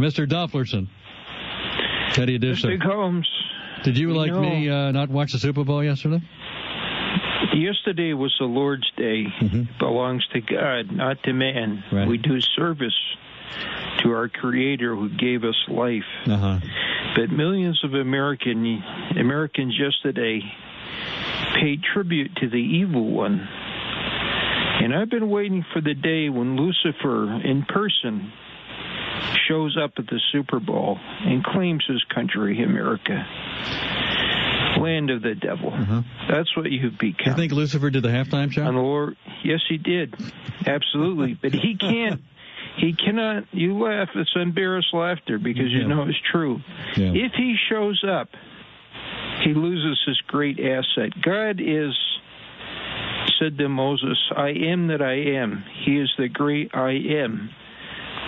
Mr. Dofflerson. How do you do, sir? Mr. Colmes. Did you, like me, not watch the Super Bowl yesterday? Yesterday was the Lord's Day. It belongs to God, not to man. Right. We do service to our Creator who gave us life. But millions of Americans yesterday paid tribute to the evil one. And I've been waiting for the day when Lucifer in person shows up at the Super Bowl and claims his country, America. Land of the devil. That's what you've become. You think Lucifer did the halftime show? On the Lord, yes, he did. Absolutely. But he can't. He cannot. You laugh. It's embarrassed laughter because you know it's true. Yeah. If he shows up, he loses his great asset. God said to Moses, I am that I am. He is the great I am.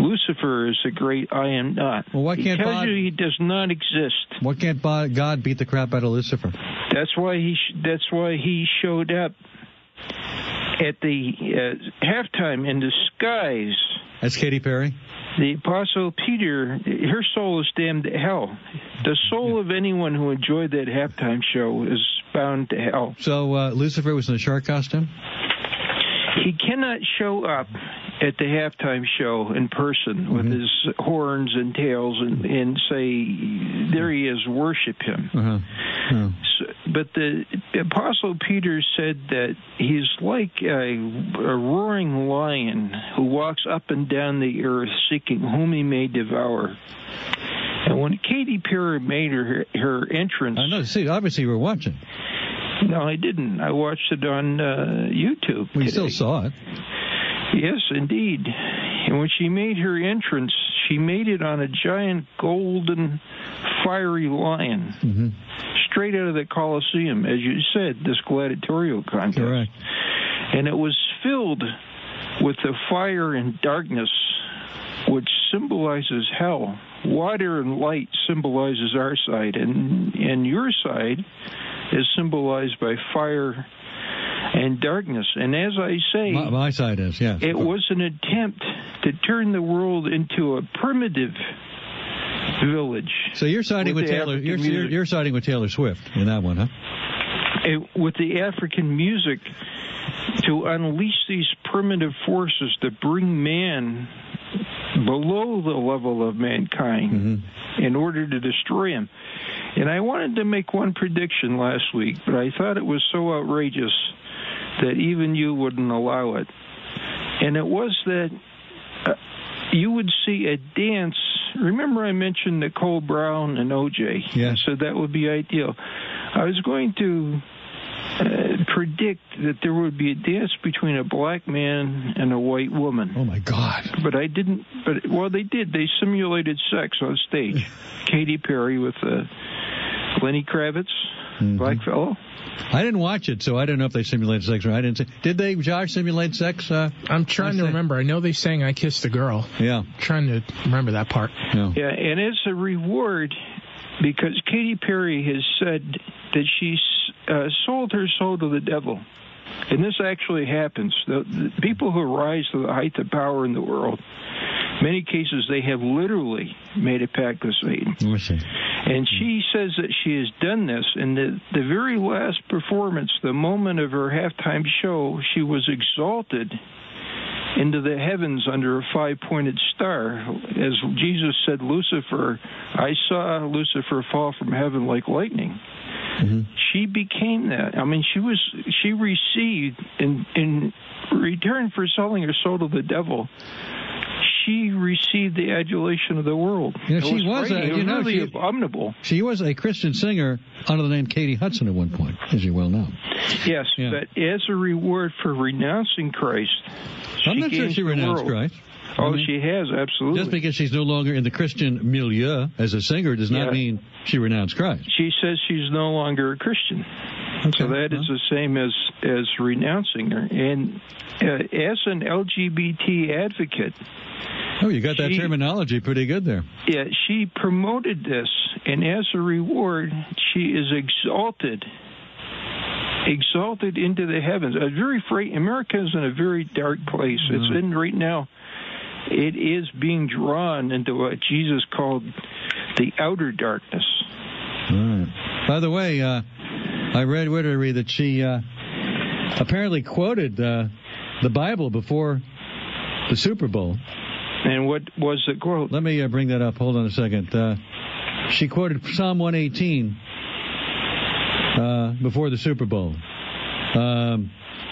Lucifer is the great I am not. Well, why can't he does not exist. Why can't God beat the crap out of Lucifer? That's why he showed up at the halftime in disguise. That's Katy Perry? The Apostle Peter, her soul is damned to hell. The soul of anyone who enjoyed that halftime show is bound to hell. So Lucifer was in a shark costume? He cannot show up at the halftime show in person with his horns and tails and say, there he is, worship him. So, but the Apostle Peter said that he's like a roaring lion who walks up and down the earth seeking whom he may devour. And when Katy Perry made her entrance... I know. See, obviously you were watching. No, I didn't. I watched it on YouTube. We still saw it. Yes, indeed. And when she made her entrance, she made it on a giant golden fiery lion, straight out of the Colosseum, as you said, this gladiatorial contest. Correct. And it was filled with the fire and darkness, which symbolizes hell. Water and light symbolizes our side, and your side is symbolized by fire and darkness. And as I say, my side is, yes. It was an attempt to turn the world into a primitive village. So you're siding with Taylor. You're siding with Taylor Swift in that one, huh? With the African music, to unleash these primitive forces to bring man below the level of mankind in order to destroy him. And I wanted to make one prediction last week, but I thought it was so outrageous that even you wouldn't allow it. And it was that you would see a dance. Remember I mentioned Nicole Brown and O.J.? Yes. So that would be ideal. I was going to predict that there would be a dance between a black man and a white woman. Oh, my God. But I didn't. Well, they did. They simulated sex on stage. Katy Perry with Lenny Kravitz, black fellow. I didn't watch it, so I don't know if they simulated sex or I didn't. Did they, Josh, simulate sex? I'm trying to remember. I know they sang I Kissed a Girl. Yeah. I'm trying to remember that part. Yeah, and as a reward, because Katy Perry has said that she sold her soul to the devil. And this actually happens. The people who rise to the height of power in the world, many cases they have literally made a pact with Satan. And she says that she has done this. In the very last performance, the moment of her halftime show, she was exalted into the heavens under a five-pointed star. As Jesus said, Lucifer, I saw Lucifer fall from heaven like lightning. She became that. I mean, she received in return for selling her soul to the devil. She received the adulation of the world. You know, she was really abominable. She was a Christian singer under the name Katie Hudson at one point, as you well know. Yes, but as a reward for renouncing Christ, I'm not sure she renounced Christ. Oh, she has, absolutely. Just because she's no longer in the Christian milieu as a singer does not mean she renounced Christ. She says she's no longer a Christian. Okay. So that is the same as renouncing her. And as an LGBT advocate... Oh, you got that terminology pretty good there. Yeah, she promoted this, and as a reward, she is exalted into the heavens. America is in a very dark place. It's in right now. it is being drawn into what Jesus called the outer darkness. All right. By the way, I read that she apparently quoted the Bible before the Super Bowl. And what was the quote? Let me bring that up. Hold on a second. She quoted Psalm 118 before the Super Bowl.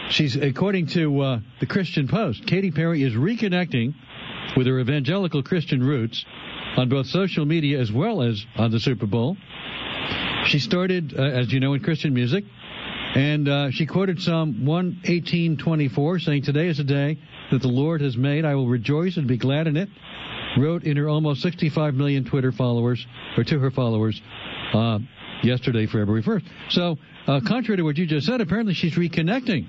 She's, according to the Christian Post, Katy Perry is reconnecting with her evangelical Christian roots on both social media as well as on the Super Bowl. She started, as you know, in Christian music, and she quoted Psalm 118:24, saying, "Today is a day that the Lord has made. I will rejoice and be glad in it," wrote in her almost 65 million Twitter followers, or to her followers, yesterday, February 1st. So, contrary to what you just said, apparently she's reconnecting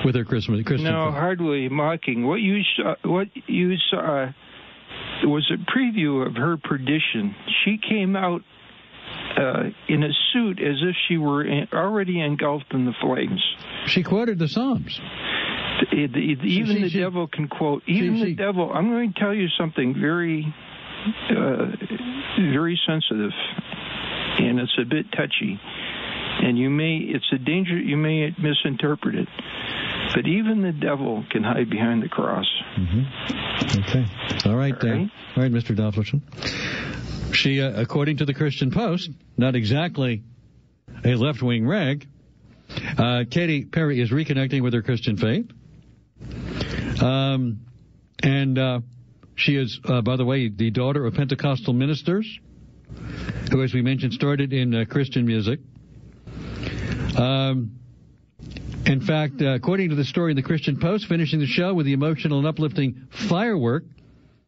with her Christian. No, hardly mocking. What you saw was a preview of her perdition. She came out in a suit as if she were already engulfed in the flames. She quoted the Psalms. Even the devil can quote. Even the devil. I'm going to tell you something very, very sensitive, and it's a bit touchy. And it's a danger. You may misinterpret it. But even the devil can hide behind the cross. Mm-hmm. Okay. All right, Mr. Dofflerson. She, according to the Christian Post, not exactly a left-wing rag, Katy Perry is reconnecting with her Christian faith. And she is, by the way, the daughter of Pentecostal ministers, who, as we mentioned, started in Christian music. In fact, according to the story in the Christian Post, finishing the show with the emotional and uplifting firework,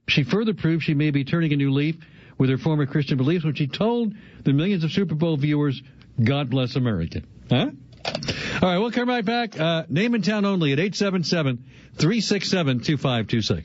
she further proved she may be turning a new leaf with her former Christian beliefs when she told the millions of Super Bowl viewers, "God bless America." Huh? All right, we'll come right back. Name and town only at 877-367-2526.